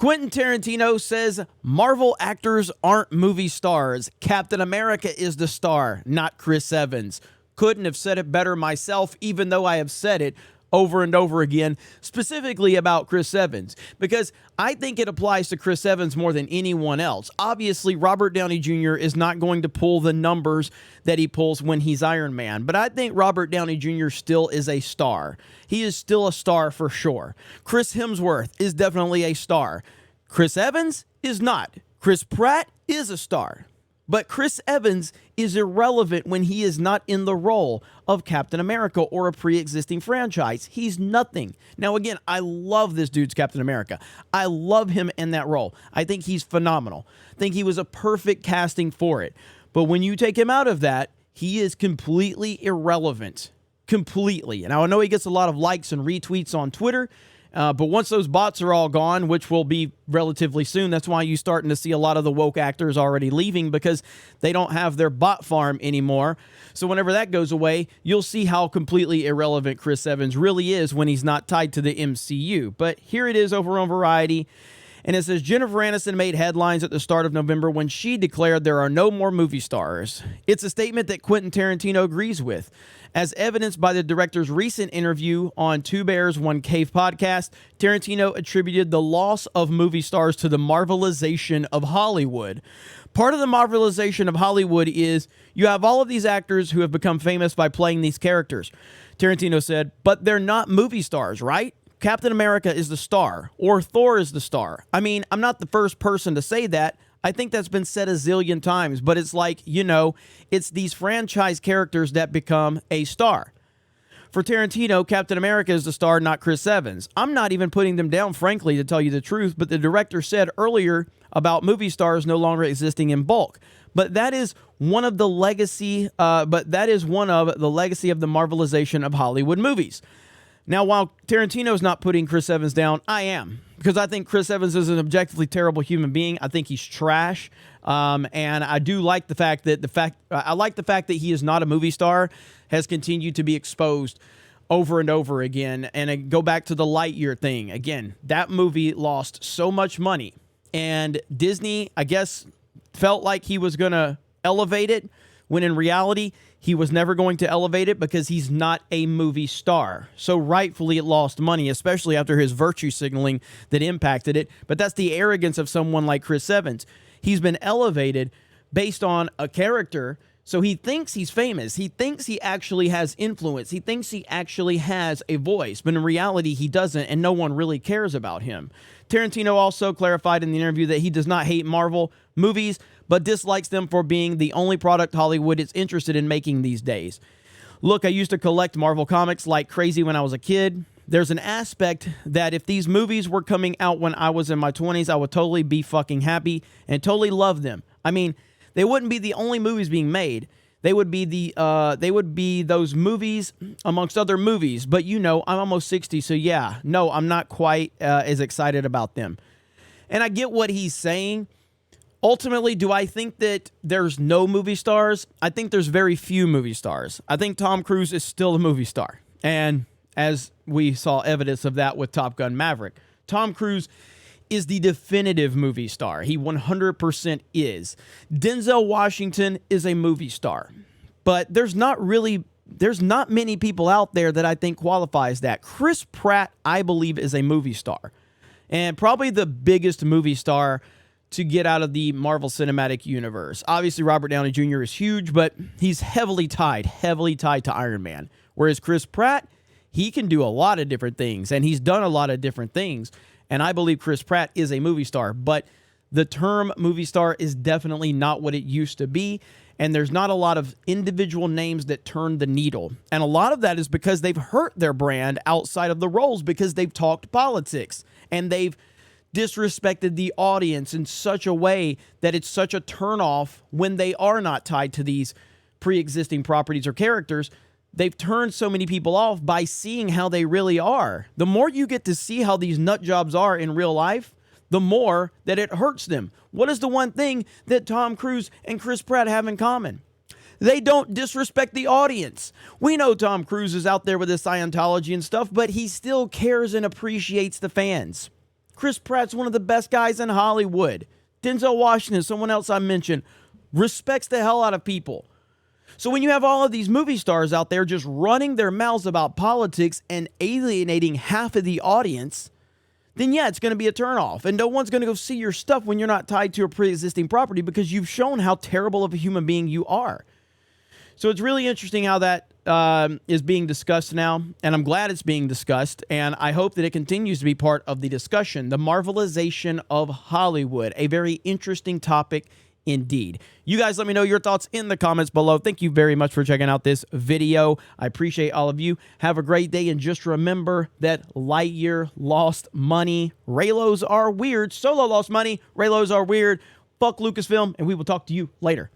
Quentin Tarantino says Marvel actors aren't movie stars. Captain America is the star, not Chris Evans. Couldn't have said it better myself, even though I have said it over and over again, specifically about Chris Evans, because I think it applies to Chris Evans more than anyone else. Obviously, Robert Downey Jr. is not going to pull the numbers that he pulls when he's Iron Man, but I think Robert Downey Jr. still is a star. He is still a star for sure. Chris Hemsworth is definitely a star. Chris Evans is not. Chris Pratt is a star. But Chris Evans is irrelevant when he is not in the role of Captain America or a pre-existing franchise. He's nothing. Now, again, I love this dude's Captain America. I love him in that role. I think he's phenomenal. I think he was a perfect casting for it. But when you take him out of that, he is completely irrelevant. Completely. And I know he gets a lot of likes and retweets on Twitter. But once those bots are all gone, which will be relatively soon, that's why you're starting to see a lot of the woke actors already leaving, because they don't have their bot farm anymore. So whenever that goes away, you'll see how completely irrelevant Chris Evans really is when he's not tied to the MCU. But here it is over on Variety. And it says, Jennifer Aniston made headlines at the start of November when she declared there are no more movie stars. It's a statement that Quentin Tarantino agrees with. As evidenced by the director's recent interview on Two Bears, One Cave podcast, Tarantino attributed the loss of movie stars to the Marvelization of Hollywood. Part of the Marvelization of Hollywood is you have all of these actors who have become famous by playing these characters. Tarantino said, but they're not movie stars, right? Captain America is the star, or Thor is the star. I mean, I'm not the first person to say that. I think that's been said a zillion times, but it's like, it's these franchise characters that become a star. For Tarantino, Captain America is the star, not Chris Evans. I'm not even putting them down, frankly, to tell you the truth, but the director said earlier about movie stars no longer existing in bulk. But that is one of the legacy of the Marvelization of Hollywood movies. Now, while Tarantino's not putting Chris Evans down, I am. Because I think Chris Evans is an objectively terrible human being. I think he's trash. And I do like the fact that he is not a movie star has continued to be exposed over and over again. And I go back to the Lightyear thing. Again, that movie lost so much money. And Disney, I guess, felt like he was going to elevate it, when in reality, he was never going to elevate it because he's not a movie star. So rightfully it lost money, especially after his virtue signaling that impacted it. But that's the arrogance of someone like Chris Evans. He's been elevated based on a character, so he thinks he's famous. He thinks he actually has influence. He thinks he actually has a voice. But in reality, he doesn't, and no one really cares about him. Tarantino also clarified in the interview that he does not hate Marvel movies, but dislikes them for being the only product Hollywood is interested in making these days. Look, I used to collect Marvel comics like crazy when I was a kid. There's an aspect that if these movies were coming out when I was in my 20s, I would totally be fucking happy and totally love them. I mean, they wouldn't be the only movies being made. They would be those movies amongst other movies. But I'm almost 60, so yeah, no, I'm not quite as excited about them. And I get what he's saying. Ultimately, do I think that there's no movie stars? I think there's very few movie stars. I think Tom Cruise is still a movie star. And as we saw evidence of that with Top Gun Maverick, Tom Cruise is the definitive movie star. He 100% is. Denzel Washington is a movie star. But there's not many people out there that I think qualifies that. Chris Pratt, I believe, is a movie star. And probably the biggest movie star to get out of the Marvel Cinematic Universe. Obviously, Robert Downey Jr. is huge, but he's heavily tied to Iron Man. Whereas Chris Pratt, he can do a lot of different things, and he's done a lot of different things. And I believe Chris Pratt is a movie star, but the term movie star is definitely not what it used to be, and there's not a lot of individual names that turn the needle. And a lot of that is because they've hurt their brand outside of the roles because they've talked politics, and they've disrespected the audience in such a way that it's such a turnoff when they are not tied to these pre-existing properties or characters. They've turned so many people off by seeing how they really are. The more you get to see how these nut jobs are in real life, the more that it hurts them. What is the one thing that Tom Cruise and Chris Pratt have in common? They don't disrespect the audience. We know Tom Cruise is out there with his Scientology and stuff, but he still cares and appreciates the fans. Chris Pratt's one of the best guys in Hollywood. Denzel Washington, someone else I mentioned, respects the hell out of people. So when you have all of these movie stars out there just running their mouths about politics and alienating half of the audience, then yeah, it's going to be a turnoff. And no one's going to go see your stuff when you're not tied to a pre-existing property because you've shown how terrible of a human being you are. So it's really interesting how that is being discussed now, and I'm glad it's being discussed, and I hope that it continues to be part of the discussion. The Marvelization of Hollywood, a very interesting topic indeed. You guys let me know your thoughts in the comments below. Thank you very much for checking out this video. I appreciate all of you. Have a great day, and just remember that Lightyear lost money. Reylos are weird. Solo lost money. Reylos are weird. Fuck Lucasfilm, and we will talk to you later.